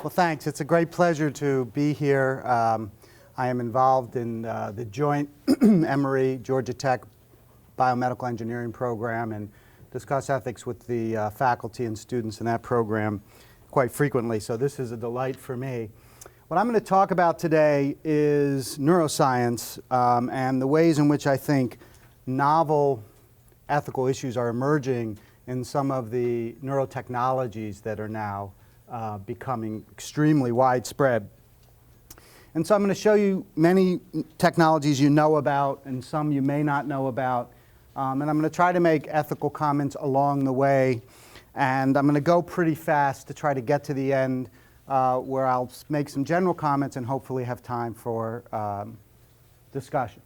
Well, thanks. It's a great pleasure to be here. I am involved in the joint Emory Georgia Tech biomedical engineering program and discuss ethics with the faculty and students in that program quite frequently, so this is a delight for me. What I'm going to talk about today is neuroscience and the ways in which I think novel ethical issues are emerging in some of the neurotechnologies that are now becoming extremely widespread. And so I'm going to show you many technologies you know about and some you may not know about. And I'm going to try to make ethical comments along the way. And I'm going to go pretty fast to try to get to the end where I'll make some general comments and hopefully have time for discussion.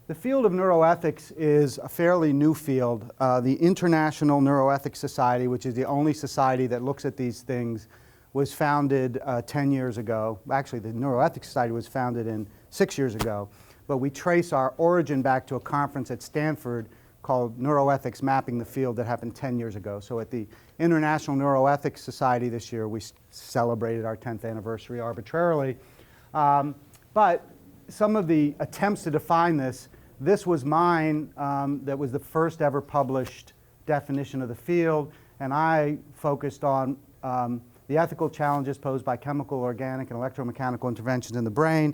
The field of neuroethics is a fairly new field. The International Neuro Ethics Society, which is the only society that looks at these things, was founded 10 years ago. Actually, the Neuroethics Society was founded 6 years ago. But we trace our origin back to a conference at Stanford called Neuroethics Mapping the Field that happened 10 years ago. So at the International Neuroethics Society this year, we celebrated our 10th anniversary arbitrarily. But some of the attempts to define this was mine, that was the first ever published definition of the field, and I focused on the ethical challenges posed by chemical, organic, and electromechanical interventions in the brain.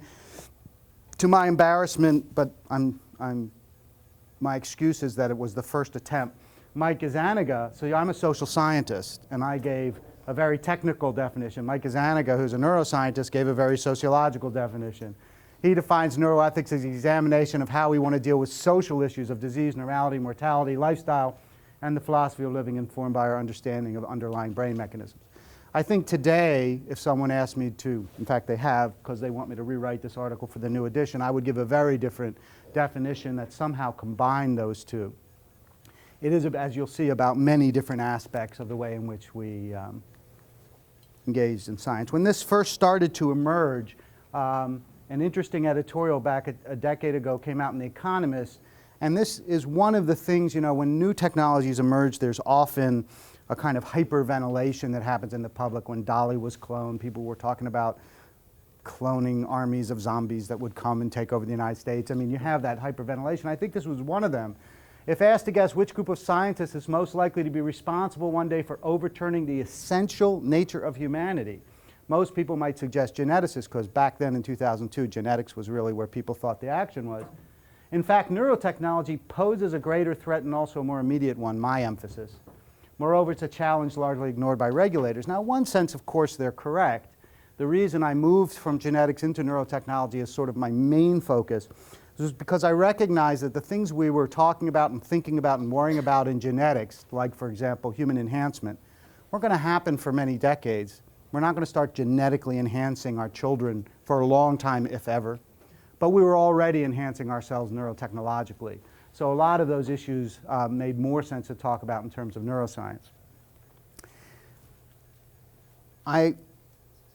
To my embarrassment, but my excuse is that it was the first attempt. Mike Gazzaniga, so I'm a social scientist, and I gave a very technical definition. Mike Gazzaniga, who's a neuroscientist, gave a very sociological definition. He defines neuroethics as the examination of how we want to deal with social issues of disease, neurality, mortality, lifestyle, and the philosophy of living informed by our understanding of underlying brain mechanisms. I think today, if someone asked me to, in fact they have, because they want me to rewrite this article for the new edition, I would give a very different definition that somehow combined those two. It is, as you'll see, about many different aspects of the way in which we engaged in science. When this first started to emerge, an interesting editorial back a decade ago came out in The Economist, and this is one of the things, you know, when new technologies emerge, there's often a kind of hyperventilation that happens in the public. When Dolly was cloned, people were talking about cloning armies of zombies that would come and take over the United States. I mean, you have that hyperventilation. I think this was one of them. If asked to guess which group of scientists is most likely to be responsible one day for overturning the essential nature of humanity, most people might suggest geneticists, because back then in 2002, genetics was really where people thought the action was. In fact, neurotechnology poses a greater threat and also a more immediate one, my emphasis. Moreover, it's a challenge largely ignored by regulators. Now, in one sense, of course, they're correct. The reason I moved from genetics into neurotechnology as sort of my main focus was because I recognized that the things we were talking about and thinking about and worrying about in genetics, like, for example, human enhancement, weren't going to happen for many decades. We're not going to start genetically enhancing our children for a long time, if ever. But we were already enhancing ourselves neurotechnologically. So a lot of those issues made more sense to talk about in terms of neuroscience.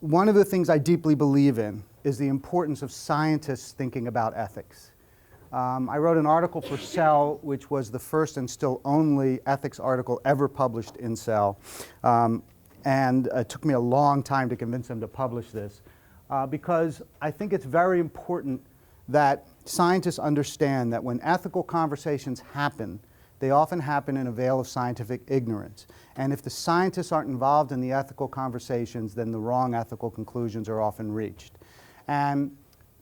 One of the things I deeply believe in is the importance of scientists thinking about ethics. I wrote an article for Cell, which was the first and still only ethics article ever published in Cell. And it took me a long time to convince them to publish this because I think it's very important that scientists understand that when ethical conversations happen, they often happen in a veil of scientific ignorance. And if the scientists aren't involved in the ethical conversations, then the wrong ethical conclusions are often reached. And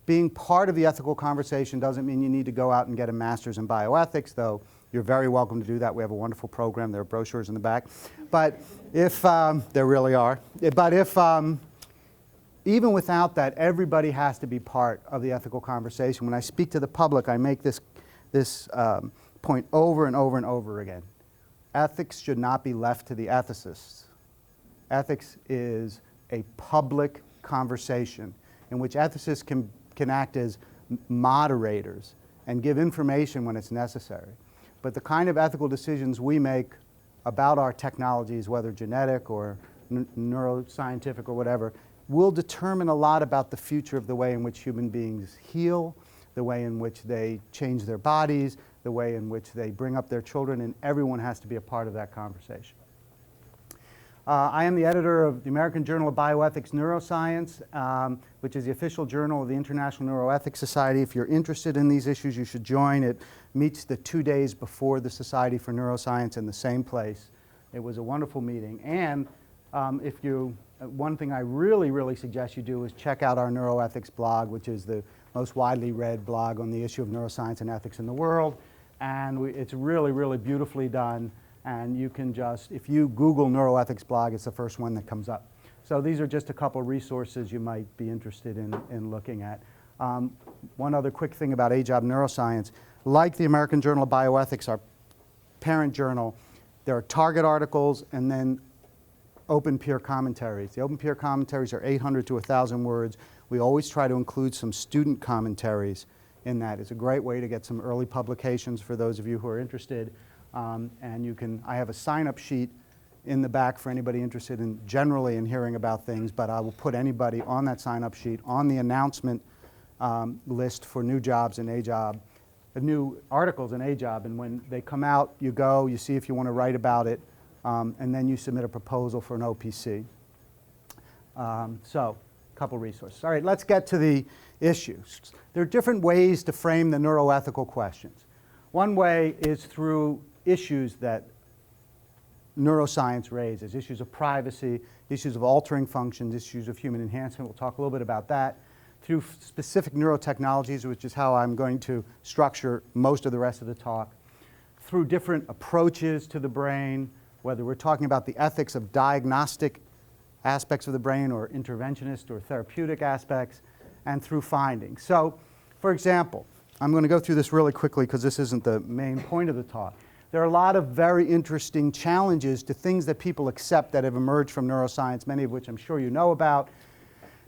being part of the ethical conversation doesn't mean you need to go out and get a master's in bioethics, though you're very welcome to do that. We have a wonderful program. There are brochures in the back. But if, there really are. But if, even without that, everybody has to be part of the ethical conversation. When I speak to the public, I make this point over and over and over again. Ethics should not be left to the ethicists. Ethics is a public conversation in which ethicists can act as moderators and give information when it's necessary. But the kind of ethical decisions we make about our technologies, whether genetic or neuroscientific or whatever, will determine a lot about the future of the way in which human beings heal, the way in which they change their bodies, the way in which they bring up their children, and everyone has to be a part of that conversation. I am the editor of the American Journal of Bioethics Neuroscience, which is the official journal of the International Neuro Ethics Society. If you're interested in these issues, you should join. It meets the 2 days before the Society for Neuroscience in the same place. It was a wonderful meeting. And one thing I really suggest you do is check out our neuroethics blog, which is the most widely read blog on the issue of neuroscience and ethics in the world. And it's really beautifully done. And you can just, if you Google neuroethics blog, it's the first one that comes up. So these are just a couple resources you might be interested in looking at. One other quick thing about AJOB Neuroscience. Like the American Journal of Bioethics, our parent journal, there are target articles and then open peer commentaries. The open peer commentaries are 800 to 1,000 words. We always try to include some student commentaries in that. It's a great way to get some early publications for those of you who are interested. And I have a sign-up sheet in the back for anybody interested in generally in hearing about things, but I will put anybody on that sign-up sheet on the announcement list for new jobs in AJOB, new articles in AJOB, and when they come out, you go, you see if you want to write about it, and then you submit a proposal for an OPC. So, a couple resources. All right, let's get to the issues. There are different ways to frame the neuroethical questions. One way is through issues that neuroscience raises, issues of privacy, issues of altering functions, issues of human enhancement. We'll talk a little bit about that. Through specific neurotechnologies, which is how I'm going to structure most of the rest of the talk. Through different approaches to the brain, whether we're talking about the ethics of diagnostic aspects of the brain or interventionist or therapeutic aspects, and through findings. So, for example, I'm going to go through this really quickly because this isn't the main point of the talk. There are a lot of very interesting challenges to things that people accept that have emerged from neuroscience, many of which I'm sure you know about.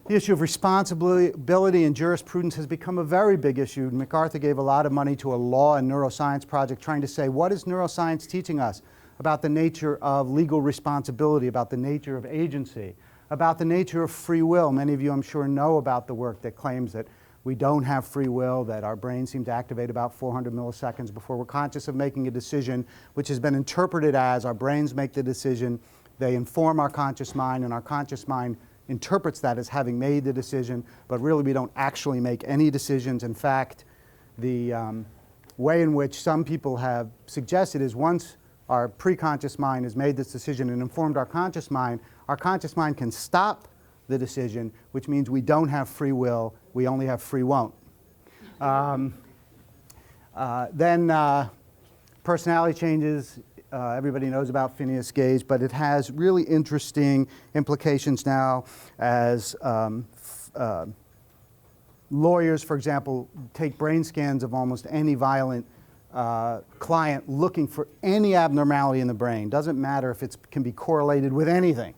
The issue of responsibility in jurisprudence has become a very big issue. MacArthur gave a lot of money to a law and neuroscience project trying to say, what is neuroscience teaching us about the nature of legal responsibility, about the nature of agency, about the nature of free will? Many of you, I'm sure, know about the work that claims that we don't have free will, that our brains seem to activate about 400 milliseconds before we're conscious of making a decision, which has been interpreted as our brains make the decision, they inform our conscious mind, and our conscious mind interprets that as having made the decision, but really we don't actually make any decisions. In fact, the way in which some people have suggested is once our preconscious mind has made this decision and informed our conscious mind can stop the decision, which means we don't have free will, we only have free won't. Then personality changes, everybody knows about Phineas Gage, but it has really interesting implications now as lawyers, for example, take brain scans of almost any violent client looking for any abnormality in the brain. Doesn't matter if it can be correlated with anything.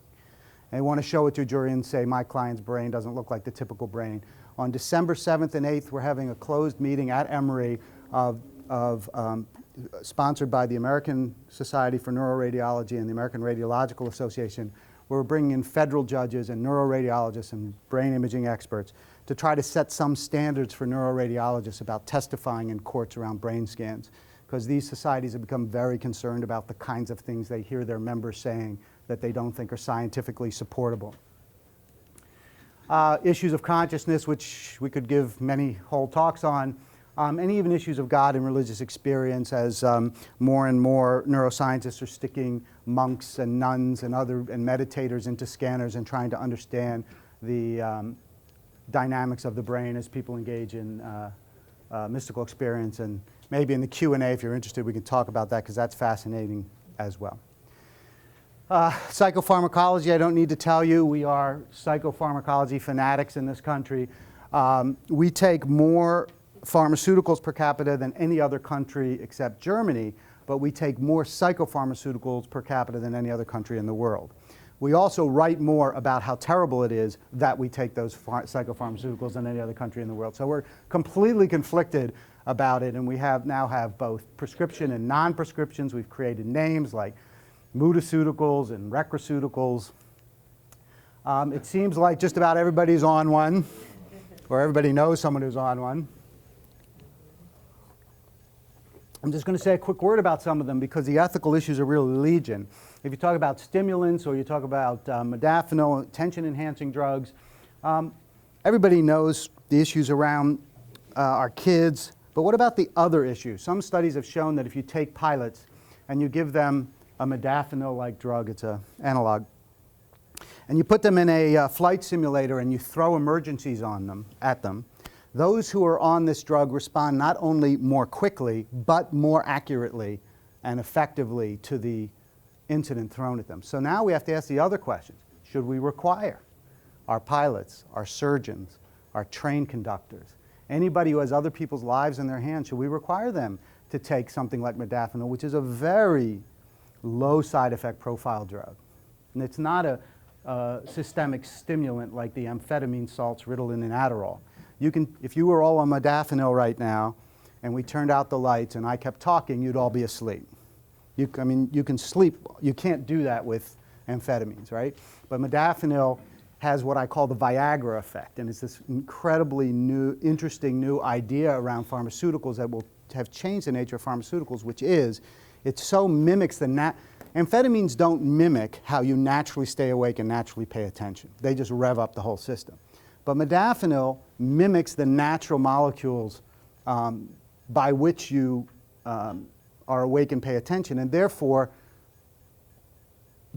They want to show it to a jury and say, my client's brain doesn't look like the typical brain. On December 7th and 8th, we're having a closed meeting at Emory sponsored by the American Society for Neuroradiology and the American Radiological Association, where we're bringing in federal judges and neuroradiologists and brain imaging experts to try to set some standards for neuroradiologists about testifying in courts around brain scans, because these societies have become very concerned about the kinds of things they hear their members saying that they don't think are scientifically supportable. Issues of consciousness, which we could give many whole talks on, and even issues of God and religious experience, as more and more neuroscientists are sticking monks and nuns and meditators into scanners and trying to understand the dynamics of the brain as people engage in mystical experience. And maybe in the Q&A, if you're interested, we can talk about that because that's fascinating as well. Psychopharmacology, I don't need to tell you, we are psychopharmacology fanatics in this country. We take more pharmaceuticals per capita than any other country except Germany, but we take more psychopharmaceuticals per capita than any other country in the world. We also write more about how terrible it is that we take those psychopharmaceuticals than any other country in the world. So we're completely conflicted about it, and we now have both prescription and non-prescriptions. We've created names like moodiceuticals and recroceuticals. It seems like just about everybody's on one, or everybody knows someone who's on one. I'm just going to say a quick word about some of them because the ethical issues are really legion. If you talk about stimulants or you talk about modafinil, tension-enhancing drugs, everybody knows the issues around our kids, but what about the other issues? Some studies have shown that if you take pilots and you give them a modafinil-like drug, it's an analog, and you put them in a flight simulator and you throw emergencies at them, those who are on this drug respond not only more quickly, but more accurately and effectively to the incident thrown at them. So now we have to ask the other questions. Should we require our pilots, our surgeons, our train conductors, anybody who has other people's lives in their hands, should we require them to take something like modafinil, which is a very low side effect profile drug? And it's not a systemic stimulant like the amphetamine salts, Ritalin, and Adderall. If you were all on modafinil right now and we turned out the lights and I kept talking, you'd all be asleep. You can sleep. You can't do that with amphetamines, right? But modafinil has what I call the Viagra effect, and it's this incredibly interesting new idea around pharmaceuticals that will have changed the nature of pharmaceuticals, which is it so mimics amphetamines don't mimic how you naturally stay awake and naturally pay attention. They just rev up the whole system. But modafinil mimics the natural molecules by which you are awake and pay attention, and therefore,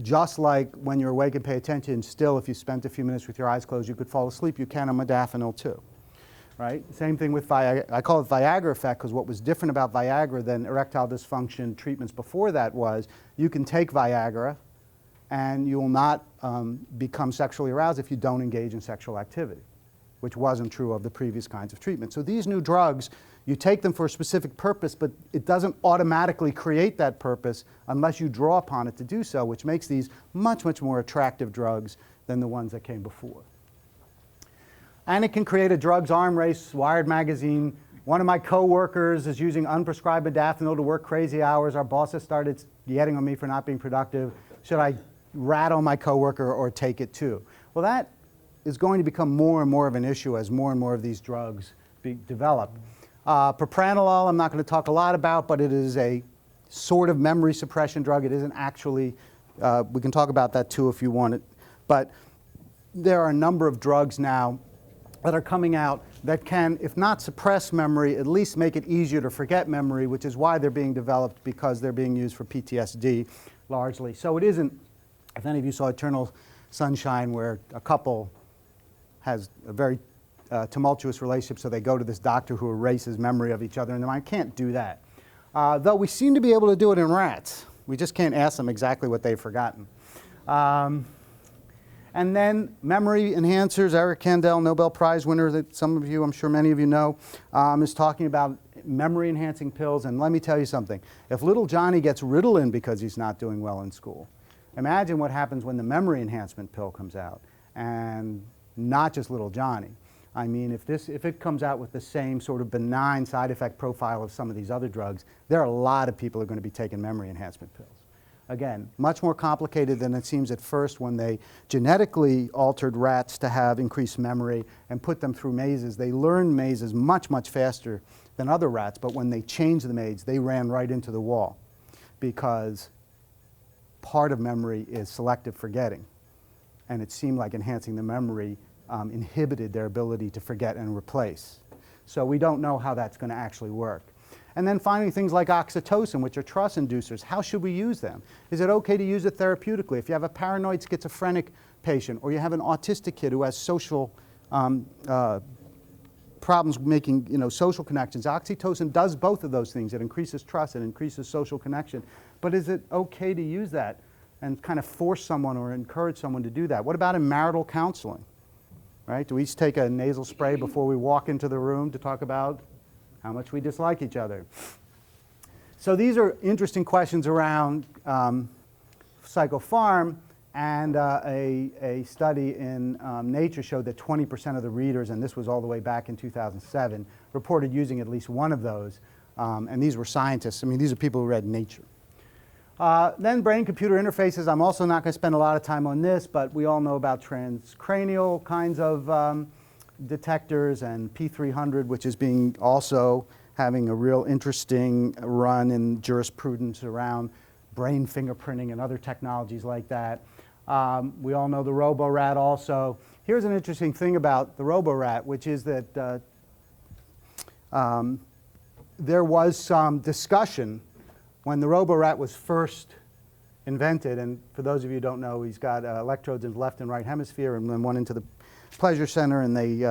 just like when you're awake and pay attention, still if you spent a few minutes with your eyes closed, you could fall asleep, you can on modafinil too, right? Same thing with Viagra. I call it Viagra effect because what was different about Viagra than erectile dysfunction treatments before that was you can take Viagra and you will not become sexually aroused if you don't engage in sexual activity, which wasn't true of the previous kinds of treatment. So these new drugs, you take them for a specific purpose, but it doesn't automatically create that purpose unless you draw upon it to do so, which makes these much, much more attractive drugs than the ones that came before. And it can create a drugs arm race. Wired magazine, one of my coworkers is using unprescribed modafinil to work crazy hours. Our boss has started getting on me for not being productive. Should I rattle my coworker or take it too? Well, that is going to become more and more of an issue as more and more of these drugs be developed. Propranolol, I'm not going to talk a lot about, but it is a sort of memory suppression drug. It isn't actually, we can talk about that too if you want it. But there are a number of drugs now that are coming out that can, if not suppress memory, at least make it easier to forget memory, which is why they're being developed, because they're being used for PTSD largely. So it isn't, if any of you saw Eternal Sunshine, where a couple has a very tumultuous relationship, so they go to this doctor who erases memory of each other in their mind. Can't do that. Though we seem to be able to do it in rats. We just can't ask them exactly what they've forgotten. And then memory enhancers, Eric Kandel, Nobel Prize winner that some of you, I'm sure many of you know, is talking about memory enhancing pills. And let me tell you something. If little Johnny gets Ritalin because he's not doing well in school, imagine what happens when the memory enhancement pill comes out. And not just little Johnny. I mean, if it comes out with the same sort of benign side effect profile of some of these other drugs, there are a lot of people who are going to be taking memory enhancement pills. Again, much more complicated than it seems at first when they genetically altered rats to have increased memory and put them through mazes. They learned mazes much, much faster than other rats, but when they changed the maze, they ran right into the wall because part of memory is selective forgetting. And it seemed like enhancing the memory inhibited their ability to forget and replace. So we don't know how that's going to actually work. And then finally, things like oxytocin, which are trust inducers. How should we use them? Is it okay to use it therapeutically? If you have a paranoid schizophrenic patient, or you have an autistic kid who has social problems making social connections, oxytocin does both of those things. It increases trust, it increases social connection. But is it okay to use that and kind of force someone or encourage someone to do that? What about in marital counseling? Right? Do we each take a nasal spray before we walk into the room to talk about how much we dislike each other? So these are interesting questions around psychopharm, and a study in Nature showed that 20% of the readers, and this was all the way back in 2007, reported using at least one of those, and these were scientists. I mean, these are people who read Nature. Then brain-computer interfaces. I'm also not going to spend a lot of time on this, but we all know about transcranial kinds of detectors and P300, which is being also having a real interesting run in jurisprudence around brain fingerprinting and other technologies like that. We all know the robo-rat also. Here's an interesting thing about the robo-rat, which is that there was some discussion when the robo-rat was first invented, and for those of you who don't know, he's got electrodes in the left and right hemisphere and then one into the pleasure center, and they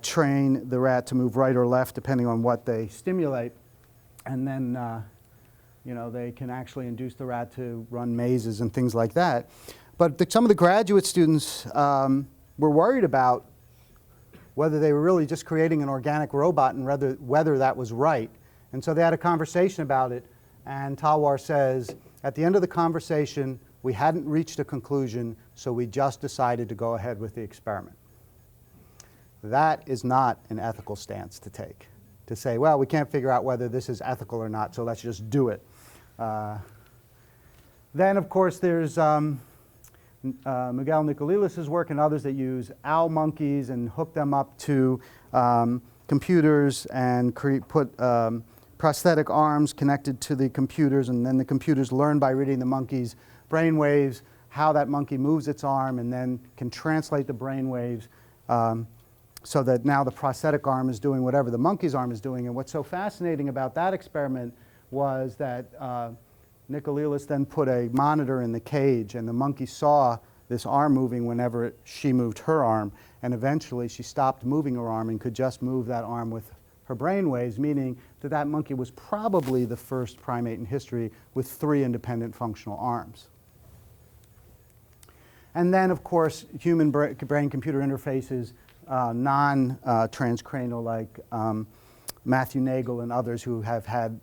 train the rat to move right or left depending on what they stimulate, and then you know, they can actually induce the rat to run mazes and things like that. But some of the graduate students were worried about whether they were really just creating an organic robot and whether that was right. And so they had a conversation about it, and Talwar says, at the end of the conversation, we hadn't reached a conclusion, so we just decided to go ahead with the experiment. That is not an ethical stance to take, to say, well, we can't figure out whether this is ethical or not, so let's just do it. Then, of course, there's Miguel Nicolilas's work and others that use owl monkeys and hook them up to computers and put prosthetic arms connected to the computers, and then the computers learn by reading the monkey's brain waves how that monkey moves its arm, and then can translate the brain waves so that now the prosthetic arm is doing whatever the monkey's arm is doing. And what's so fascinating about that experiment was that Nicolilas then put a monitor in the cage, and the monkey saw this arm moving whenever she moved her arm, and eventually she stopped moving her arm and could just move that arm with her brain waves, meaning that that monkey was probably the first primate in history with 3 independent functional arms. And then, of course, human brain-computer interfaces, non-transcranial, like Matthew Nagel and others who have had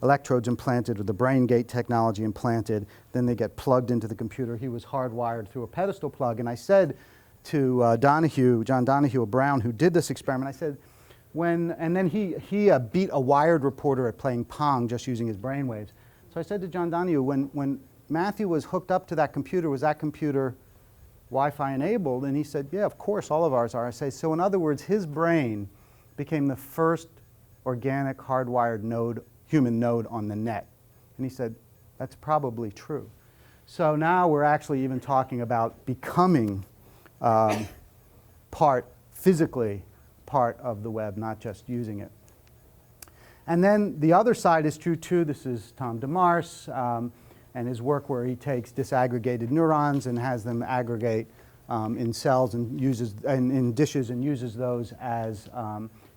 electrodes implanted or the brain gate technology implanted. Then they get plugged into the computer. He was hardwired through a pedestal plug. And I said to John Donahue Brown, who did this experiment, I said, and then he beat a wired reporter at playing Pong just using his brainwaves. So I said to John Donahue, when Matthew was hooked up to that computer, was that computer Wi-Fi enabled? And he said, yeah, of course, all of ours are. I say, so in other words, his brain became the first organic hardwired node, human node on the net. And he said, that's probably true. So now we're actually even talking about becoming physically part of the web, not just using it. And then the other side is true too. This is Tom DeMars and his work where he takes disaggregated neurons and has them aggregate in cells and in dishes and uses those as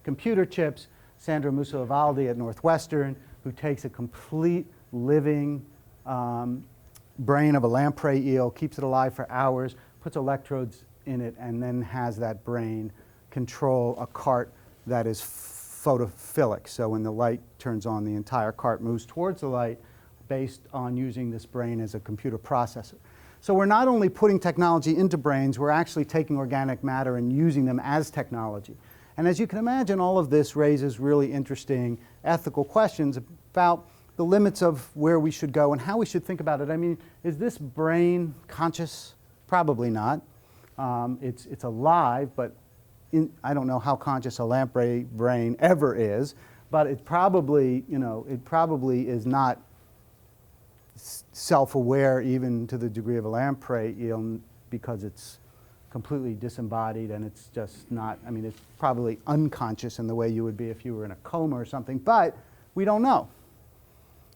computer chips. Sandra Musavaldi at Northwestern, who takes a complete living brain of a lamprey eel, keeps it alive for hours, puts electrodes in it, and then has that brain control a cart that is photophilic. So when the light turns on, the entire cart moves towards the light based on using this brain as a computer processor. So we're not only putting technology into brains, we're actually taking organic matter and using them as technology. And as you can imagine, all of this raises really interesting ethical questions about the limits of where we should go and how we should think about it. I mean, is this brain conscious? Probably not. It's alive, but I don't know how conscious a lamprey brain ever is, but it probably, it probably is not self-aware even to the degree of a lamprey eel, because it's completely disembodied and it's just not, I mean, it's probably unconscious in the way you would be if you were in a coma or something, but we don't know.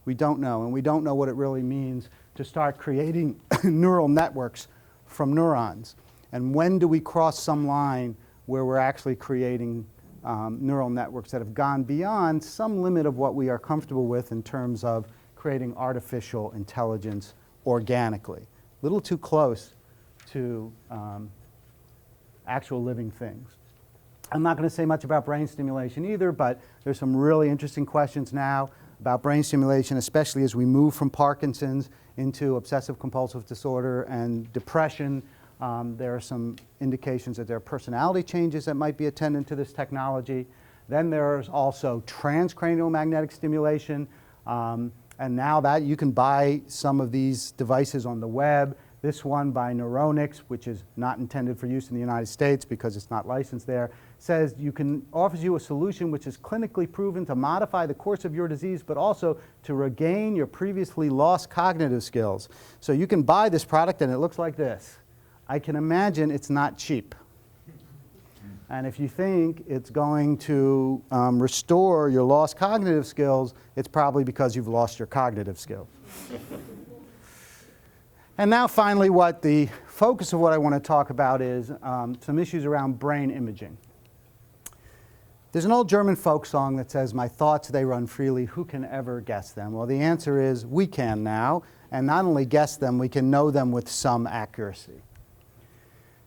We don't know, and we don't know what it really means to start creating neural networks from neurons. And when do we cross some line where we're actually creating neural networks that have gone beyond some limit of what we are comfortable with in terms of creating artificial intelligence organically. A little too close to actual living things. I'm not going to say much about brain stimulation either, but there's some really interesting questions now about brain stimulation, especially as we move from Parkinson's into obsessive compulsive disorder and depression. There are some indications that there are personality changes that might be attendant to this technology. Then there's also transcranial magnetic stimulation. And now that you can buy some of these devices on the web This one by Neuronics, which is not intended for use in the United States because it's not licensed there, says offers you a solution which is clinically proven to modify the course of your disease, but also to regain your previously lost cognitive skills. So you can buy this product and it looks like this. I can imagine it's not cheap. And if you think it's going to restore your lost cognitive skills, it's probably because you've lost your cognitive skills. And now finally, what the focus of what I want to talk about is some issues around brain imaging. There's an old German folk song that says, "My thoughts, they run freely, who can ever guess them?" Well, the answer is we can now, and not only guess them, we can know them with some accuracy.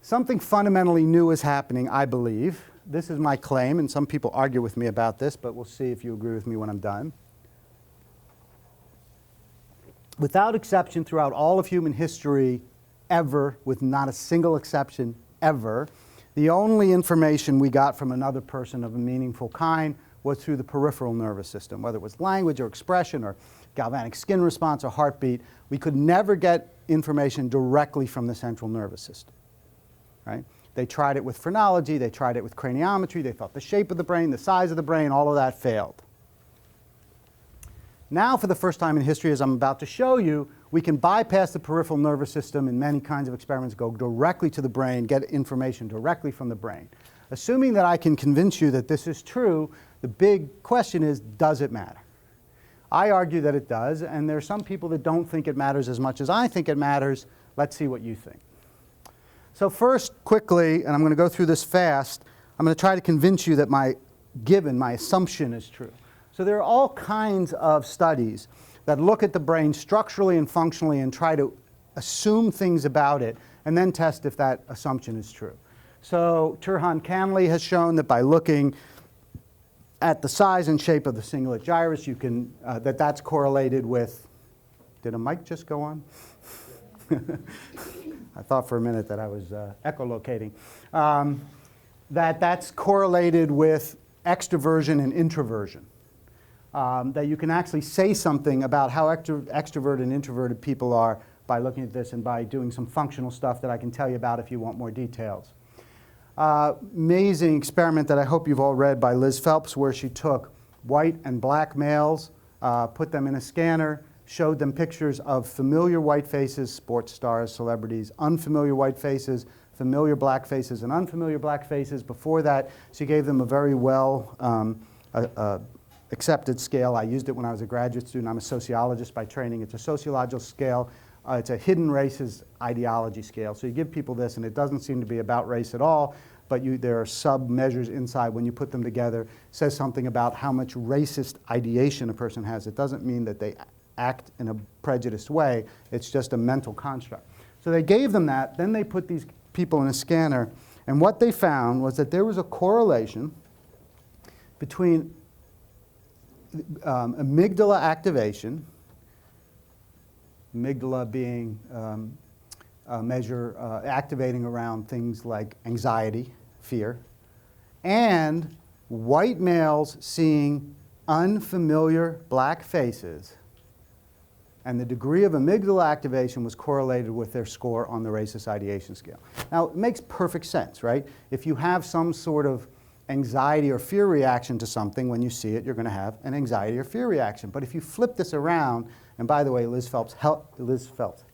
Something fundamentally new is happening, I believe. This is my claim, and some people argue with me about this, but we'll see if you agree with me when I'm done. Without exception, throughout all of human history, ever, with not a single exception, ever, the only information we got from another person of a meaningful kind was through the peripheral nervous system, whether it was language or expression or galvanic skin response or heartbeat. We could never get information directly from the central nervous system. Right? They tried it with phrenology, they tried it with craniometry, they thought the shape of the brain, the size of the brain, all of that failed. Now, for the first time in history, as I'm about to show you, we can bypass the peripheral nervous system in many kinds of experiments, go directly to the brain, get information directly from the brain. Assuming that I can convince you that this is true, the big question is, does it matter? I argue that it does, and there are some people that don't think it matters as much as I think it matters. Let's see what you think. So first, quickly, and I'm going to go through this fast, I'm going to try to convince you that my assumption is true. So there are all kinds of studies that look at the brain structurally and functionally and try to assume things about it and then test if that assumption is true. So Turhan Canley has shown that by looking at the size and shape of the cingulate gyrus, you can, that's correlated with, did a mic just go on? I thought for a minute that I was echolocating. That's correlated with extroversion and introversion. That you can actually say something about how extroverted and introverted people are by looking at this and by doing some functional stuff that I can tell you about if you want more details. Amazing experiment that I hope you've all read by Liz Phelps, where she took white and black males, put them in a scanner, showed them pictures of familiar white faces, sports stars, celebrities, unfamiliar white faces, familiar black faces, and unfamiliar black faces. Before that, she gave them a very well accepted scale. I used it when I was a graduate student. I'm a sociologist by training. It's a sociological scale. It's a hidden races ideology scale. So you give people this, and it doesn't seem to be about race at all, but there are sub-measures inside. When you put them together, it says something about how much racist ideation a person has. It doesn't mean that they act in a prejudiced way. It's just a mental construct. So they gave them that. Then they put these people in a scanner, and what they found was that there was a correlation between amygdala activation, amygdala being a measure activating around things like anxiety, fear, and white males seeing unfamiliar black faces, and the degree of amygdala activation was correlated with their score on the racist ideation scale. Now, it makes perfect sense, right? If you have some sort of anxiety or fear reaction to something, when you see it, you're going to have an anxiety or fear reaction. But if you flip this around, and by the way, Liz Phelps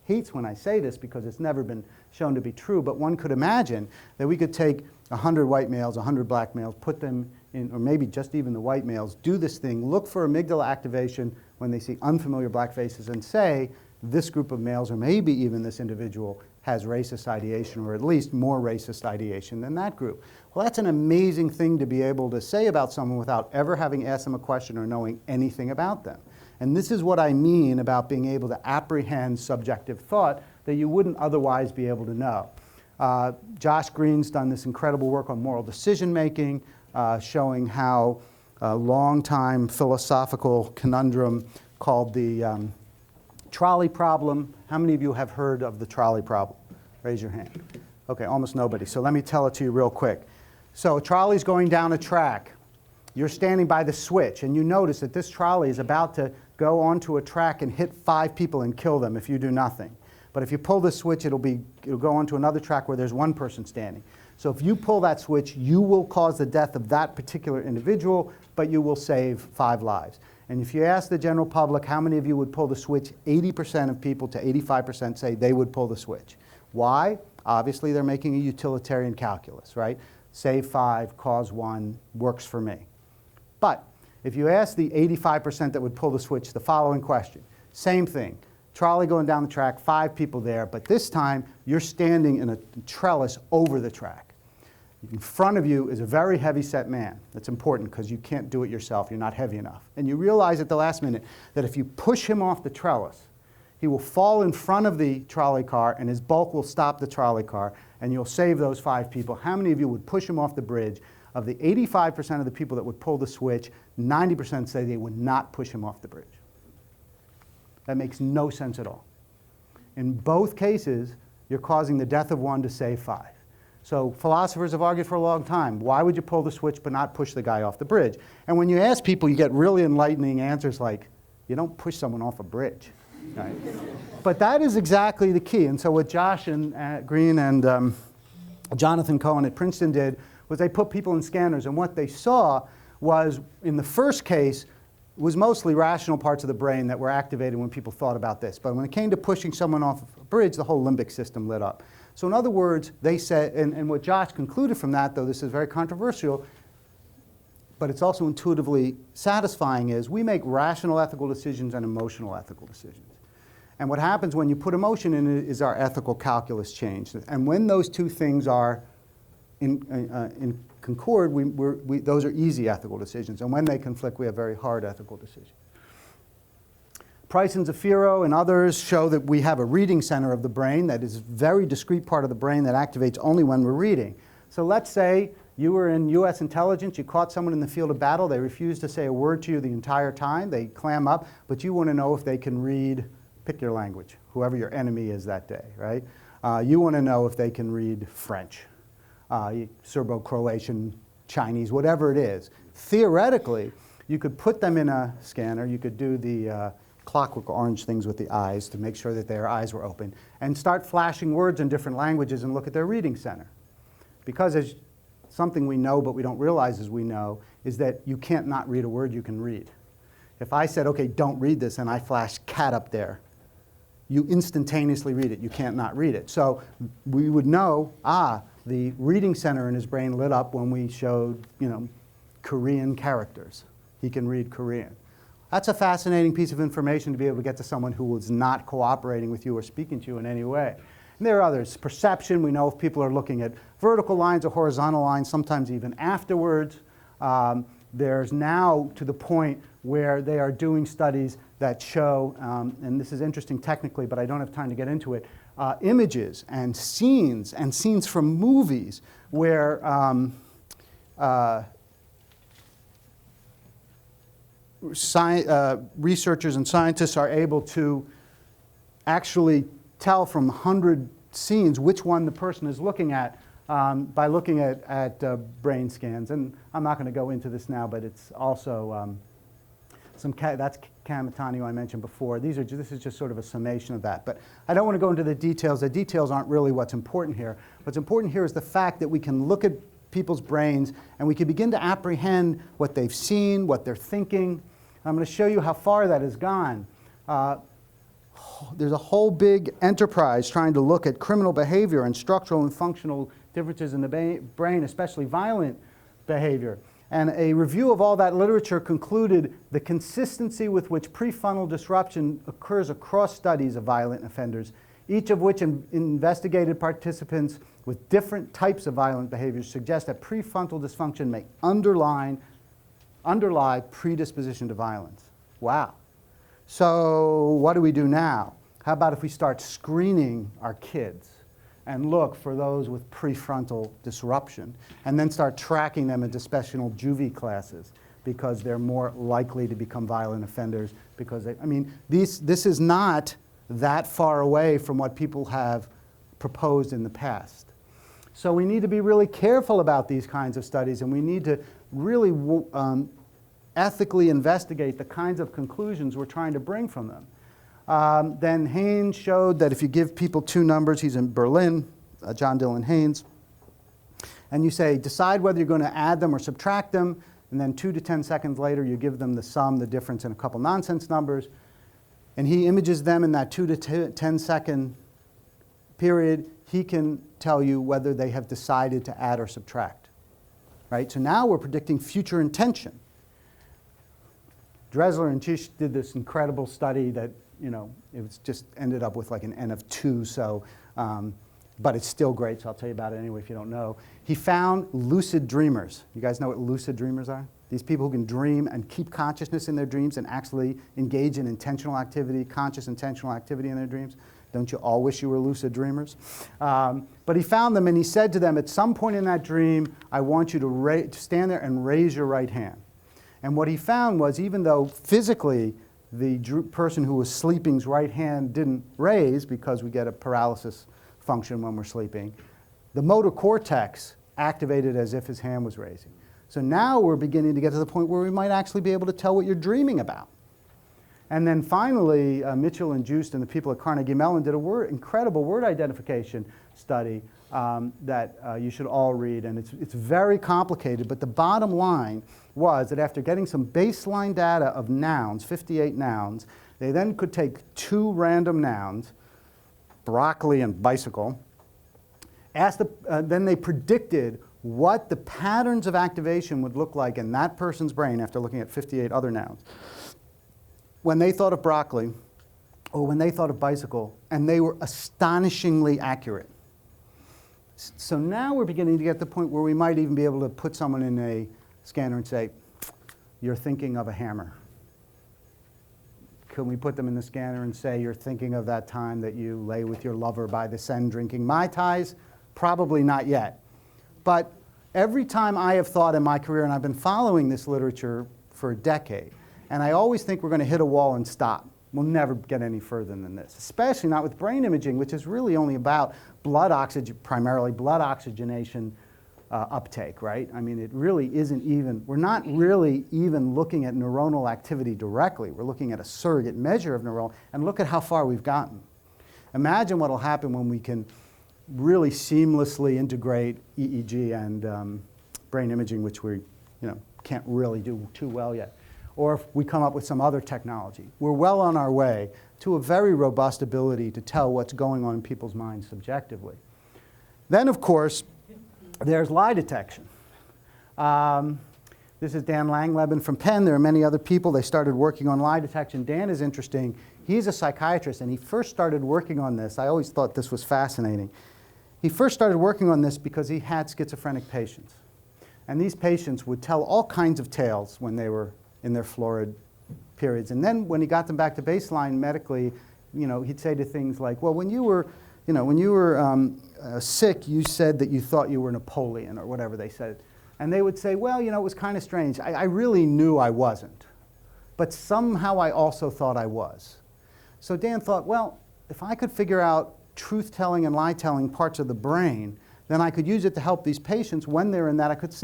hates when I say this because it's never been shown to be true, but one could imagine that we could take 100 white males, 100 black males, put them in, or maybe just even the white males, do this thing, look for amygdala activation when they see unfamiliar black faces, and say this group of males, or maybe even this individual, has racist ideation, or at least more racist ideation than that group. Well, that's an amazing thing to be able to say about someone without ever having asked them a question or knowing anything about them. And this is what I mean about being able to apprehend subjective thought that you wouldn't otherwise be able to know. Josh Green's done this incredible work on moral decision making, showing how a long-time philosophical conundrum called the trolley problem. How many of you have heard of the trolley problem? Raise your hand. Okay, almost nobody. So let me tell it to you real quick. So a trolley's going down a track. You're standing by the switch, and you notice that this trolley is about to go onto a track and hit 5 people and kill them if you do nothing. But if you pull this switch, it'll go onto another track where there's one person standing. So if you pull that switch, you will cause the death of that particular individual, but you will save 5 lives. And if you ask the general public how many of you would pull the switch, 80% of people to 85% say they would pull the switch. Why? Obviously, they're making a utilitarian calculus, right? Save 5, cause 1, works for me. But if you ask the 85% that would pull the switch the following question, same thing. Trolley going down the track, 5 people there, but this time you're standing in a trellis over the track. In front of you is a very heavy-set man. That's important because you can't do it yourself. You're not heavy enough. And you realize at the last minute that if you push him off the trellis, he will fall in front of the trolley car and his bulk will stop the trolley car and you'll save those 5 people. How many of you would push him off the bridge? Of the 85% of the people that would pull the switch, 90% say they would not push him off the bridge. That makes no sense at all. In both cases, you're causing the death of 1 to save 5. So philosophers have argued for a long time, why would you pull the switch but not push the guy off the bridge? And when you ask people, you get really enlightening answers like, you don't push someone off a bridge. Right? But that is exactly the key. And so what Josh and Green and Jonathan Cohen at Princeton did was they put people in scanners, and what they saw was, in the first case, was mostly rational parts of the brain that were activated when people thought about this. But when it came to pushing someone off a bridge, the whole limbic system lit up. So in other words, they said, and what Josh concluded from that, though this is very controversial, but it's also intuitively satisfying, is we make rational ethical decisions and emotional ethical decisions. And what happens when you put emotion in it is our ethical calculus change. And when those two things are in concord, those are easy ethical decisions. And when they conflict, we have very hard ethical decisions. Price and Zafiro and others show that we have a reading center of the brain that is a very discrete part of the brain that activates only when we're reading. So let's say you were in U.S. intelligence, you caught someone in the field of battle, they refuse to say a word to you the entire time, they clam up, but you want to know if they can read, pick your language, whoever your enemy is that day, right? You want to know if they can read French, Serbo-Croatian, Chinese, whatever it is. Theoretically, you could put them in a scanner, you could do the clockwork orange things with the eyes to make sure that their eyes were open, and start flashing words in different languages and look at their reading center. Because as something we know but we don't realize as we know is that you can't not read a word you can read. If I said, okay, don't read this, and I flash cat up there, you instantaneously read it. You can't not read it. So we would know, the reading center in his brain lit up when we showed, Korean characters. He can read Korean. That's a fascinating piece of information to be able to get to someone who was not cooperating with you or speaking to you in any way. And there are others. Perception, we know if people are looking at vertical lines or horizontal lines, sometimes even afterwards. There's now to the point where they are doing studies that show, and this is interesting technically, but I don't have time to get into it, images and scenes from movies where researchers and scientists are able to actually tell from 100 scenes which one the person is looking at by looking at brain scans. And I'm not going to go into this now, but it's also that's Kamatani, who I mentioned before. This is just sort of a summation of that. But I don't want to go into the details. The details aren't really what's important here. What's important here is the fact that we can look at people's brains and we can begin to apprehend what they've seen, what they're thinking. I'm going to show you how far that has gone. There's a whole big enterprise trying to look at criminal behavior and structural and functional differences in the brain, especially violent behavior. And a review of all that literature concluded the consistency with which prefrontal disruption occurs across studies of violent offenders, each of which investigated participants with different types of violent behaviors suggest that prefrontal dysfunction may underlie predisposition to violence. Wow. So what do we do now? How about if we start screening our kids and look for those with prefrontal disruption and then start tracking them into special juvie classes because they're more likely to become violent offenders because this is not that far away from what people have proposed in the past. So we need to be really careful about these kinds of studies, and we need to really ethically investigate the kinds of conclusions we're trying to bring from them. Then Haynes showed that if you give people two numbers, he's in Berlin, John Dylan Haynes, and you say, decide whether you're going to add them or subtract them, and then 2 to 10 seconds later, you give them the sum, the difference, and a couple nonsense numbers, and he images them in that 2 to 10 second period. He can tell you whether they have decided to add or subtract, right? So now we're predicting future intention. Dressler and Tisch did this incredible study that, you know, it was just ended up with like an N of 2, so, but it's still great, so I'll tell you about it anyway if you don't know. He found lucid dreamers. You guys know what lucid dreamers are? These people who can dream and keep consciousness in their dreams and actually engage in intentional activity, conscious intentional activity in their dreams. Don't you all wish you were lucid dreamers? But he found them and he said to them, at some point in that dream, I want you to stand there and raise your right hand. And what he found was, even though physically the person who was sleeping's right hand didn't raise, because we get a paralysis function when we're sleeping, the motor cortex activated as if his hand was raising. So now we're beginning to get to the point where we might actually be able to tell what you're dreaming about. And then finally, Mitchell and Joost and the people at Carnegie Mellon did an incredible word identification study that you should all read. And it's very complicated, but the bottom line was that after getting some baseline data of nouns, 58 nouns, they then could take 2 random nouns, broccoli and bicycle, then they predicted what the patterns of activation would look like in that person's brain after looking at 58 other nouns when they thought of broccoli or when they thought of bicycle, and they were astonishingly accurate. So now we're beginning to get to the point where we might even be able to put someone in a scanner and say, you're thinking of a hammer. Can we put them in the scanner and say, you're thinking of that time that you lay with your lover by the Seine drinking Mai Tais? Probably not yet. But every time I have thought in my career, and I've been following this literature for a decade, and I always think we're going to hit a wall and stop. We'll never get any further than this, especially not with brain imaging, which is really only about blood oxygen, primarily blood oxygenation uptake, right? I mean, it really isn't even, we're not really even looking at neuronal activity directly. We're looking at a surrogate measure of neuronal, and look at how far we've gotten. Imagine what will happen when we can really seamlessly integrate EEG and brain imaging, which we can't really do too well yet. Or if we come up with some other technology. We're well on our way to a very robust ability to tell what's going on in people's minds subjectively. Then, of course, there's lie detection. This is Dan Langleben from Penn. There are many other people. They started working on lie detection. Dan is interesting. He's a psychiatrist, and he first started working on this. I always thought this was fascinating. He first started working on this because he had schizophrenic patients. And these patients would tell all kinds of tales when they were in their florid periods. And then when he got them back to baseline medically, he'd say to things like, well, when you were sick, you said that you thought you were Napoleon, or whatever they said. And they would say, well, it was kind of strange. I really knew I wasn't. But somehow I also thought I was. So Dan thought, well, if I could figure out truth-telling and lie-telling parts of the brain, then I could use it to help these patients when they're in that. I could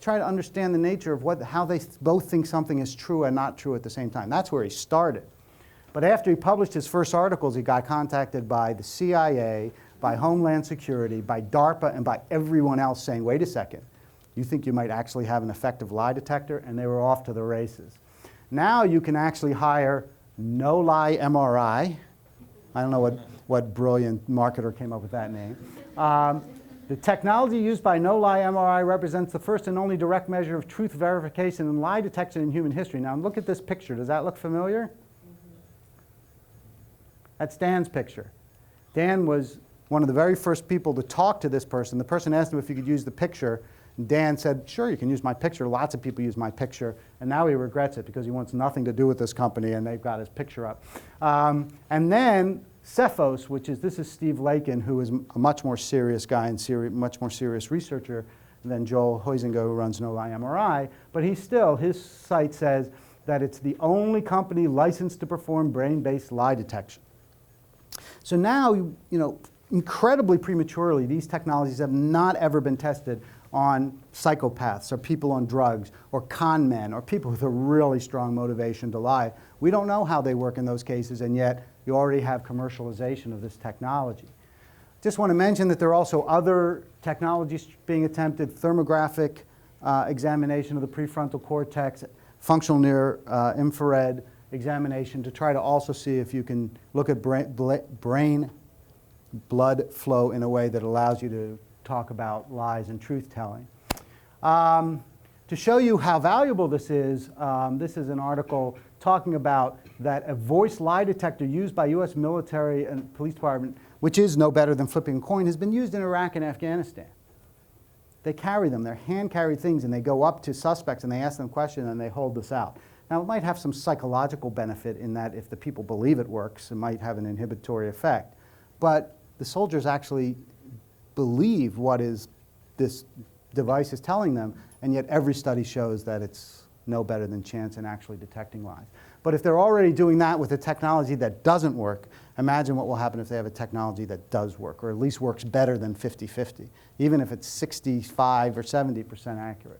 try to understand the nature of how they both think something is true and not true at the same time. That's where he started. But after he published his first articles, he got contacted by the CIA, by Homeland Security, by DARPA, and by everyone else saying, wait a second, you think you might actually have an effective lie detector? And they were off to the races. Now you can actually hire no-lie MRI. I don't know what brilliant marketer came up with that name. The technology used by no-lie MRI represents the first and only direct measure of truth verification and lie detection in human history. Now look at this picture. Does that look familiar? That's Dan's picture. Dan was one of the very first people to talk to this person. The person asked him if he could use the picture. And Dan said, sure, you can use my picture. Lots of people use my picture. And now he regrets it because he wants nothing to do with this company, and they've got his picture up. And then Cephos, this is Steve Lakin, who is a much more serious guy and much more serious researcher than Joel Huizinga, who runs No-Lie MRI. But his site says that it's the only company licensed to perform brain-based lie detection. So now, incredibly prematurely, these technologies have not ever been tested on psychopaths or people on drugs or con men or people with a really strong motivation to lie. We don't know how they work in those cases, and yet you already have commercialization of this technology. Just want to mention that there are also other technologies being attempted: thermographic examination of the prefrontal cortex, functional near infrared examination, to try to also see if you can look at brain blood flow in a way that allows you to talk about lies and truth-telling. To show you how valuable this is an article talking about that a voice lie detector used by U.S. military and police department, which is no better than flipping a coin, has been used in Iraq and Afghanistan. They carry them, they're hand-carried things, and they go up to suspects and they ask them questions and they hold this out. Now, it might have some psychological benefit in that if the people believe it works, it might have an inhibitory effect. But the soldiers actually believe what this device is telling them, and yet every study shows that it's no better than chance in actually detecting lies. But if they're already doing that with a technology that doesn't work, imagine what will happen if they have a technology that does work, or at least works better than 50-50, even if it's 65 or 70% accurate.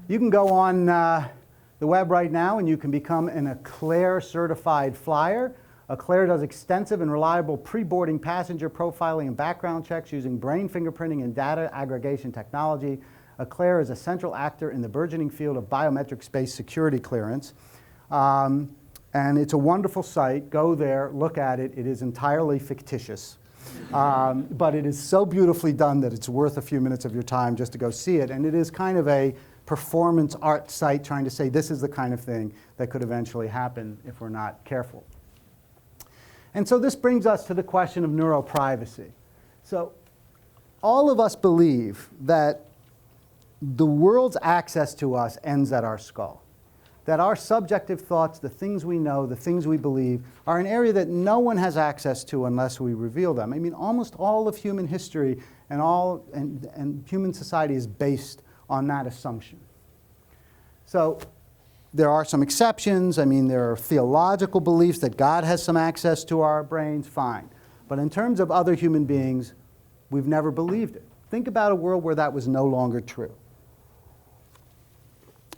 You can go on the web right now and you can become an Eclair certified flyer. Eclair does extensive and reliable pre-boarding passenger profiling and background checks using brain fingerprinting and data aggregation technology. Eclair is a central actor in the burgeoning field of biometric-based security clearance. And it's a wonderful site. Go there, look at it. It is entirely fictitious. But it is so beautifully done that it's worth a few minutes of your time just to go see it. And it is kind of a performance art site trying to say this is the kind of thing that could eventually happen if we're not careful. And so this brings us to the question of neuroprivacy. So all of us believe that the world's access to us ends at our skull. That our subjective thoughts, the things we know, the things we believe, are an area that no one has access to unless we reveal them. I mean, almost all of human history and human society is based on that assumption. So there are some exceptions. I mean, there are theological beliefs that God has some access to our brains, fine. But in terms of other human beings, we've never believed it. Think about a world where that was no longer true.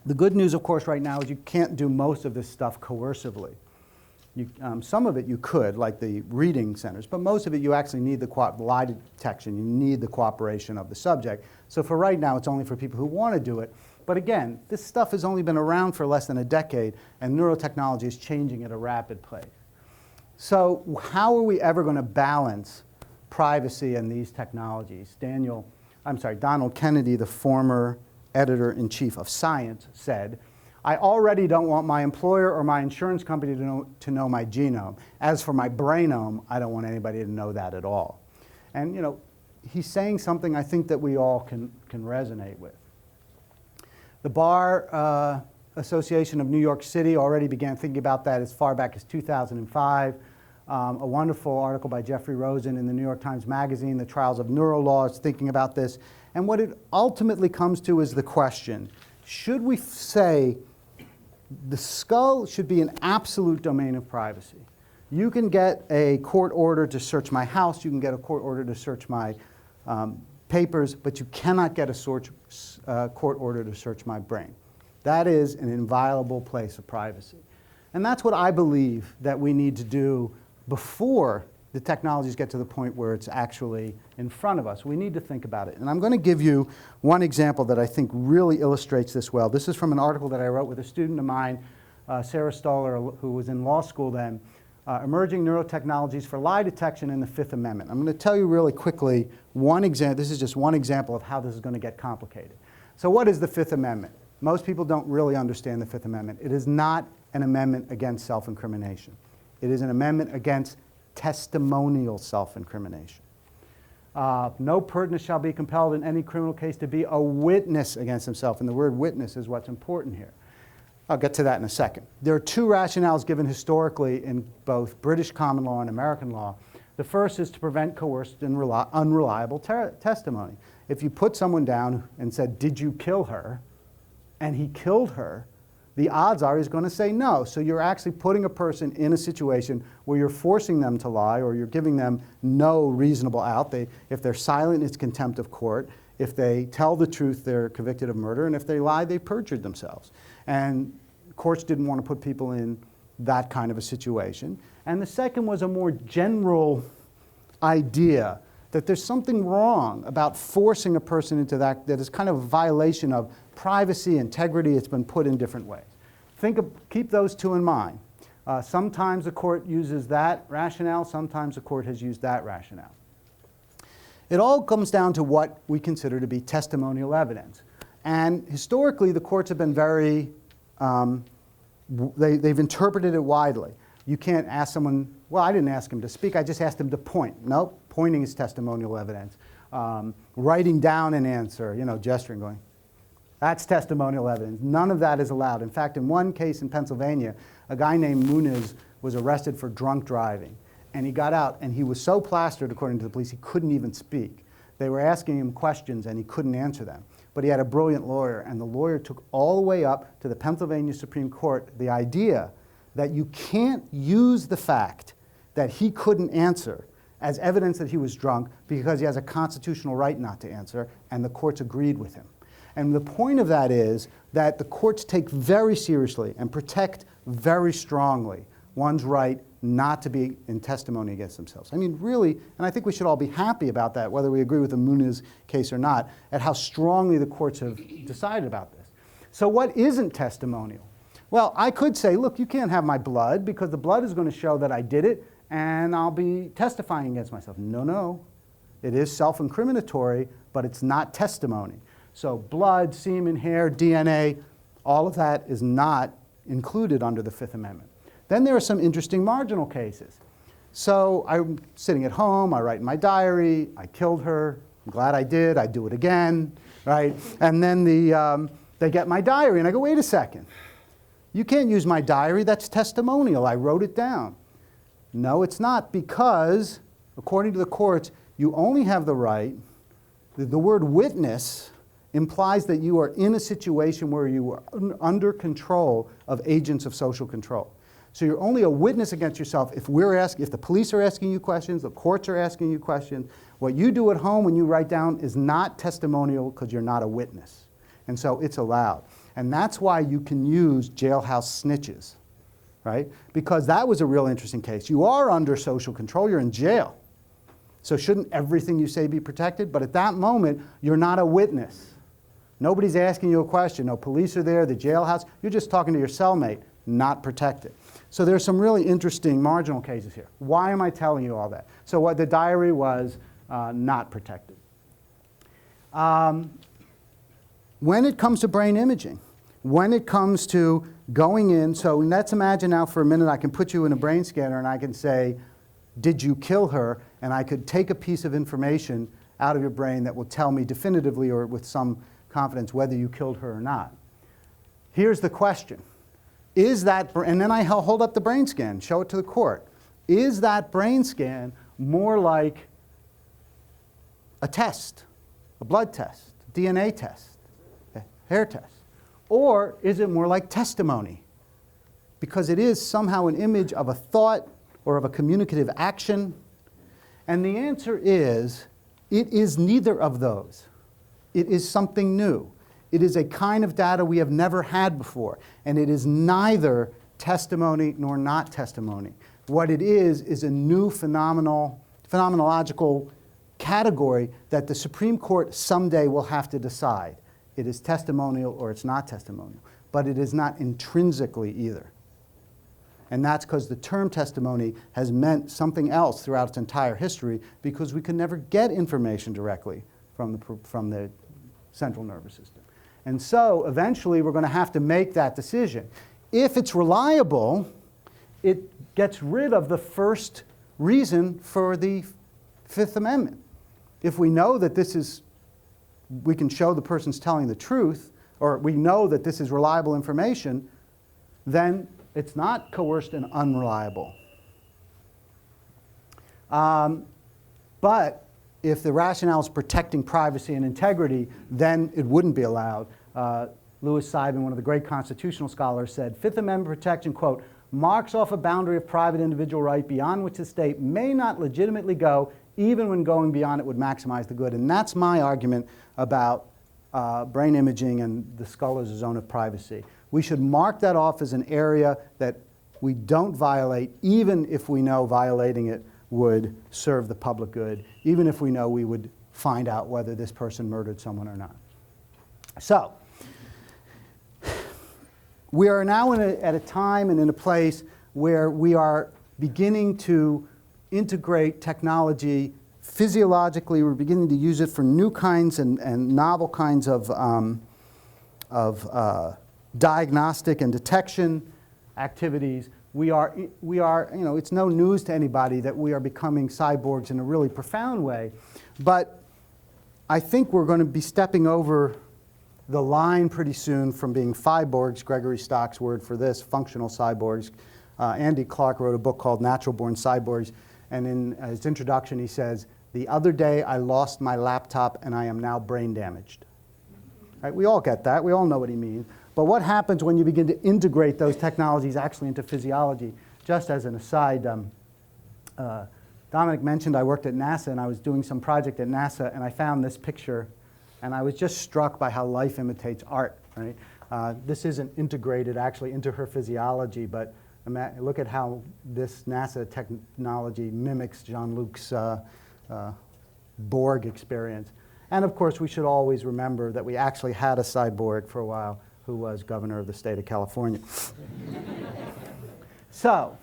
The good news, of course, right now is you can't do most of this stuff coercively. Some of it you could, like the reading centers, but most of it you actually need the lie detection. You need the cooperation of the subject. So for right now, it's only for people who want to do it. But again, this stuff has only been around for less than a decade, and neurotechnology is changing at a rapid pace. So how are we ever going to balance privacy and these technologies? Donald Kennedy, the former editor-in-chief of Science, said, "I already don't want my employer or my insurance company to know my genome. As for my brainome, I don't want anybody to know that at all." And you know, he's saying something I think that we all can resonate with. The Bar Association of New York City already began thinking about that as far back as 2005. A wonderful article by Jeffrey Rosen in the New York Times Magazine, The Trials of Neurolaw, is thinking about this. And what it ultimately comes to is the question, should we say the skull should be an absolute domain of privacy? You can get a court order to search my house, you can get a court order to search my papers, but you cannot get a court order to search my brain. That is an inviolable place of privacy. And that's what I believe that we need to do before the technologies get to the point where it's actually in front of us. We need to think about it. And I'm going to give you one example that I think really illustrates this well. This is from an article that I wrote with a student of mine, Sarah Stoller, who was in law school then, Emerging Neurotechnologies for Lie Detection in the Fifth Amendment. I'm going to tell you really quickly one example. This is just one example of how this is going to get complicated. So what is the Fifth Amendment? Most people don't really understand the Fifth Amendment. It is not an amendment against self-incrimination. It is an amendment against testimonial self-incrimination. No person shall be compelled in any criminal case to be a witness against himself. And the word witness is what's important here. I'll get to that in a second. There are two rationales given historically in both British common law and American law. The first is to prevent coerced and unreliable testimony. If you put someone down and said, "Did you kill her?" and he killed her, the odds are he's going to say no. So you're actually putting a person in a situation where you're forcing them to lie, or you're giving them no reasonable out. If they're silent, it's contempt of court. If they tell the truth, they're convicted of murder. And if they lie, they perjured themselves. And courts didn't want to put people in that kind of a situation. And the second was a more general idea that there's something wrong about forcing a person into that is kind of a violation of privacy, integrity. It's been put in different ways. Keep those two in mind. Sometimes the court uses that rationale, sometimes the court has used that rationale. It all comes down to what we consider to be testimonial evidence. And historically, the courts have been very, they've interpreted it widely. You can't ask someone, well, I didn't ask him to speak, I just asked him to point. Nope, pointing is testimonial evidence. Writing down an answer, gesturing, going, that's testimonial evidence. None of that is allowed. In fact, in one case in Pennsylvania, a guy named Muniz was arrested for drunk driving. And he got out, and he was so plastered, according to the police, he couldn't even speak. They were asking him questions, and he couldn't answer them. But he had a brilliant lawyer, and the lawyer took all the way up to the Pennsylvania Supreme Court the idea that you can't use the fact that he couldn't answer as evidence that he was drunk because he has a constitutional right not to answer, and the courts agreed with him. And the point of that is that the courts take very seriously and protect very strongly one's right not to be in testimony against themselves. I mean, really, and I think we should all be happy about that, whether we agree with the Muniz case or not, at how strongly the courts have decided about this. So what isn't testimonial? Well, I could say, look, you can't have my blood because the blood is going to show that I did it and I'll be testifying against myself. No, no. It is self-incriminatory, but it's not testimony. So blood, semen, hair, DNA, all of that is not included under the Fifth Amendment. Then there are some interesting marginal cases. So I'm sitting at home, I write in my diary, I killed her, I'm glad I did, I do it again, right? And then they get my diary and I go, wait a second. You can't use my diary, that's testimonial, I wrote it down. No, it's not, because according to the courts, you only have the right, the word witness implies that you are in a situation where you are under control of agents of social control. So you're only a witness against yourself if the police are asking you questions, the courts are asking you questions. What you do at home when you write down is not testimonial because you're not a witness. And so it's allowed. And that's why you can use jailhouse snitches, right? Because that was a real interesting case. You are under social control, you're in jail. So shouldn't everything you say be protected? But at that moment, you're not a witness. Nobody's asking you a question. No police are there, the jailhouse. You're just talking to your cellmate, not protected. So there's some really interesting marginal cases here. Why am I telling you all that? So what the diary was not protected. When it comes to brain imaging, when it comes to going in, so let's imagine now for a minute I can put you in a brain scanner and I can say, did you kill her? And I could take a piece of information out of your brain that will tell me definitively or with some confidence whether you killed her or not. Here's the question. Is that, and then I hold up the brain scan, show it to the court. Is that brain scan more like a test, a blood test, DNA test, a hair test? Or is it more like testimony? Because it is somehow an image of a thought or of a communicative action. And the answer is, it is neither of those. It is something new. It is a kind of data we have never had before, and it is neither testimony nor not testimony. What it is a new phenomenological category that the Supreme Court someday will have to decide. It is testimonial or it's not testimonial, but it is not intrinsically either. And that's because the term testimony has meant something else throughout its entire history because we could never get information directly from the central nervous system. And so eventually we're going to have to make that decision. If it's reliable, it gets rid of the first reason for the Fifth Amendment. If we know that we can show the person's telling the truth, or we know that this is reliable information, then it's not coerced and unreliable. But if the rationale is protecting privacy and integrity, then it wouldn't be allowed. Louis Seibman, one of the great constitutional scholars, said, Fifth Amendment protection, quote, marks off a boundary of private individual right beyond which the state may not legitimately go, even when going beyond it would maximize the good. And that's my argument about brain imaging, and the skull as a zone of privacy. We should mark that off as an area that we don't violate, even if we know violating it would serve the public good, even if we know we would find out whether this person murdered someone or not. So, we are now at a time and in a place where we are beginning to integrate technology physiologically. We're beginning to use it for new kinds and novel kinds of diagnostic and detection activities. We are, it's no news to anybody that we are becoming cyborgs in a really profound way. But I think we're going to be stepping over the line pretty soon from being phiborgs, Gregory Stock's word for this, functional cyborgs. Andy Clark wrote a book called Natural Born Cyborgs, and in his introduction he says, "The other day I lost my laptop and I am now brain damaged." Right? We all get that. We all know what he means. But what happens when you begin to integrate those technologies actually into physiology? Just as an aside, Dominic mentioned I worked at NASA, and I was doing some project at NASA, and I found this picture, and I was just struck by how life imitates art. Right? This isn't integrated actually into her physiology, but look at how this NASA technology mimics Jean-Luc's Borg experience. And of course, we should always remember that we actually had a cyborg for a while who was governor of the state of California. So,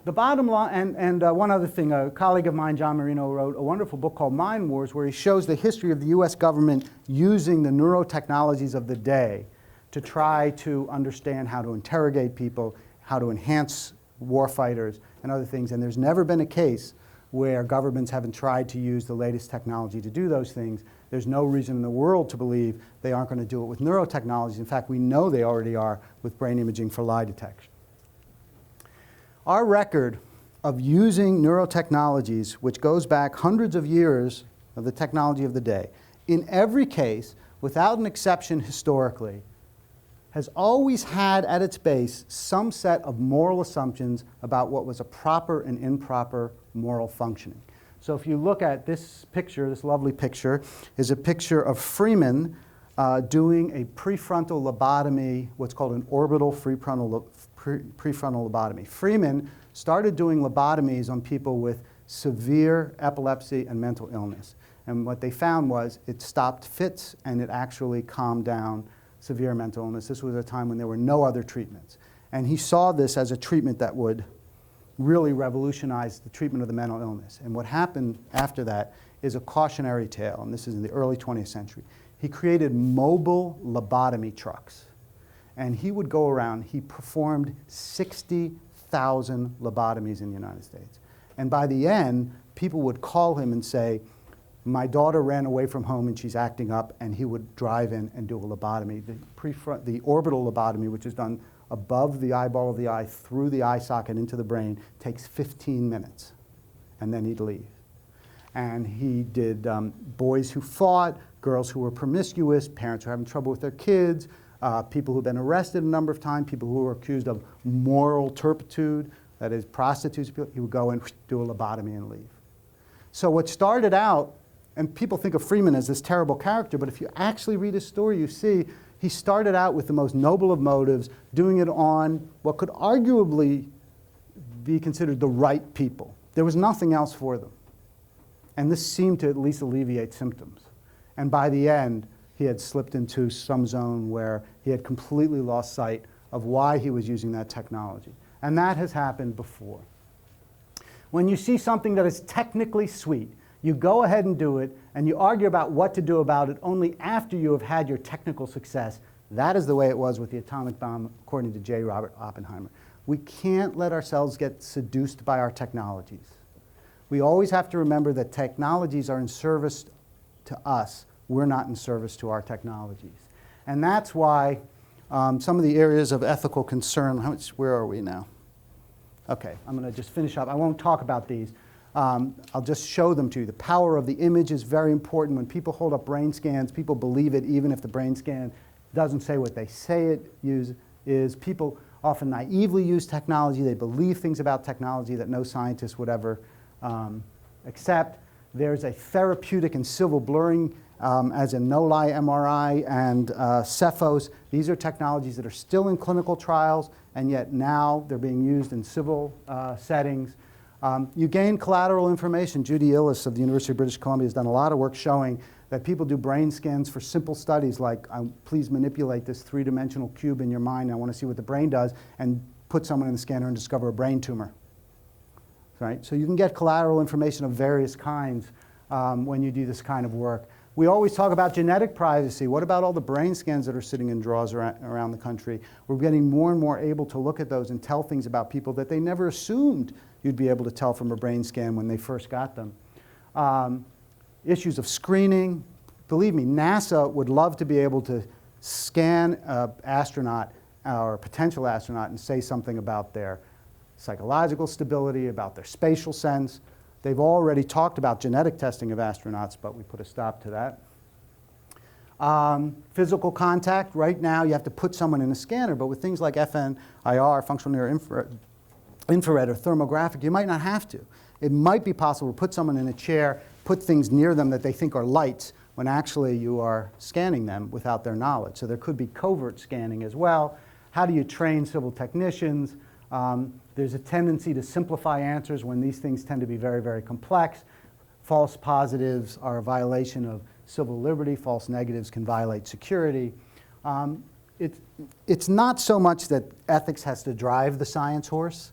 the bottom line, and one other thing, a colleague of mine, John Marino, wrote a wonderful book called Mind Wars, where he shows the history of the US government using the neurotechnologies of the day to try to understand how to interrogate people, how to enhance warfighters, and other things. And there's never been a case where governments haven't tried to use the latest technology to do those things. There's no reason in the world to believe they aren't going to do it with neurotechnologies. In fact, we know they already are with brain imaging for lie detection. Our record of using neurotechnologies, which goes back hundreds of years of the technology of the day, in every case, without an exception historically, has always had at its base some set of moral assumptions about what was a proper and improper moral functioning. So if you look at this picture, this lovely picture, is a picture of Freeman doing a prefrontal lobotomy, what's called an orbital prefrontal lobotomy. Freeman started doing lobotomies on people with severe epilepsy and mental illness. And what they found was it stopped fits and it actually calmed down severe mental illness. This was a time when there were no other treatments. And he saw this as a treatment that would really revolutionize the treatment of the mental illness. And what happened after that is a cautionary tale, and this is in the early 20th century. He created mobile lobotomy trucks. And he would go around, he performed 60,000 lobotomies in the United States. And by the end, people would call him and say, "My daughter ran away from home and she's acting up," and he would drive in and do a lobotomy. The orbital lobotomy, which is done above the eyeball of the eye, through the eye socket into the brain, takes 15 minutes, and then he'd leave. And he did boys who fought, girls who were promiscuous, parents who were having trouble with their kids, people who've been arrested a number of times, people who were accused of moral turpitude, that is prostitutes. He would go and do a lobotomy and leave. So what started out, and people think of Freeman as this terrible character, but if you actually read his story, you see he started out with the most noble of motives, doing it on what could arguably be considered the right people. There was nothing else for them. And this seemed to at least alleviate symptoms. And by the end, he had slipped into some zone where he had completely lost sight of why he was using that technology. And that has happened before. When you see something that is technically sweet, you go ahead and do it, and you argue about what to do about it only after you have had your technical success. That is the way it was with the atomic bomb, according to J. Robert Oppenheimer. We can't let ourselves get seduced by our technologies. We always have to remember that technologies are in service to us. We're not in service to our technologies. And that's why some of the areas of ethical concern, where are we now? Okay, I'm going to just finish up. I won't talk about these. I'll just show them to you. The power of the image is very important. When people hold up brain scans, people believe it even if the brain scan doesn't say what they say it is. People often naively use technology. They believe things about technology that no scientist would ever accept. There's a therapeutic and civil blurring as in no-lie MRI and Cephos. These are technologies that are still in clinical trials, and yet now they're being used in civil settings. You gain collateral information. Judy Illes of the University of British Columbia has done a lot of work showing that people do brain scans for simple studies like, please manipulate this three-dimensional cube in your mind. I want to see what the brain does, and put someone in the scanner and discover a brain tumor. Right? So you can get collateral information of various kinds when you do this kind of work. We always talk about genetic privacy. What about all the brain scans that are sitting in drawers around the country? We're getting more and more able to look at those and tell things about people that they never assumed you'd be able to tell from a brain scan when they first got them. Issues of screening. Believe me, NASA would love to be able to scan an astronaut or a potential astronaut and say something about their psychological stability, about their spatial sense. They've already talked about genetic testing of astronauts, but we put a stop to that. Physical contact. Right now, you have to put someone in a scanner, but with things like FNIR, functional near infrared, or thermographic, you might not have to. It might be possible to put someone in a chair, put things near them that they think are lights, when actually you are scanning them without their knowledge. So there could be covert scanning as well. How do you train civil technicians? There's a tendency to simplify answers when these things tend to be very, very complex. False positives are a violation of civil liberty. False negatives can violate security. It's not so much that ethics has to drive the science horse.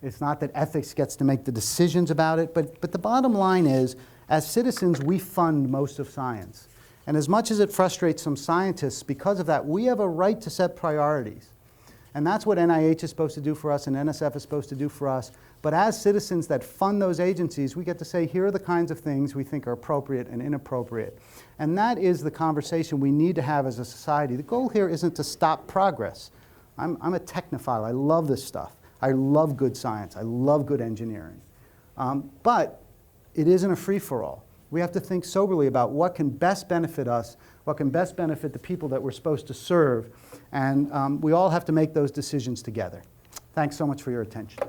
It's not that ethics gets to make the decisions about it. But the bottom line is, as citizens, we fund most of science. And as much as it frustrates some scientists, because of that, we have a right to set priorities. And that's what NIH is supposed to do for us and NSF is supposed to do for us. But as citizens that fund those agencies, we get to say, here are the kinds of things we think are appropriate and inappropriate. And that is the conversation we need to have as a society. The goal here isn't to stop progress. I'm a technophile. I love this stuff. I love good science. I love good engineering. But it isn't a free-for-all. We have to think soberly about what can best benefit us, what can best benefit the people that we're supposed to serve, and we all have to make those decisions together. Thanks so much for your attention.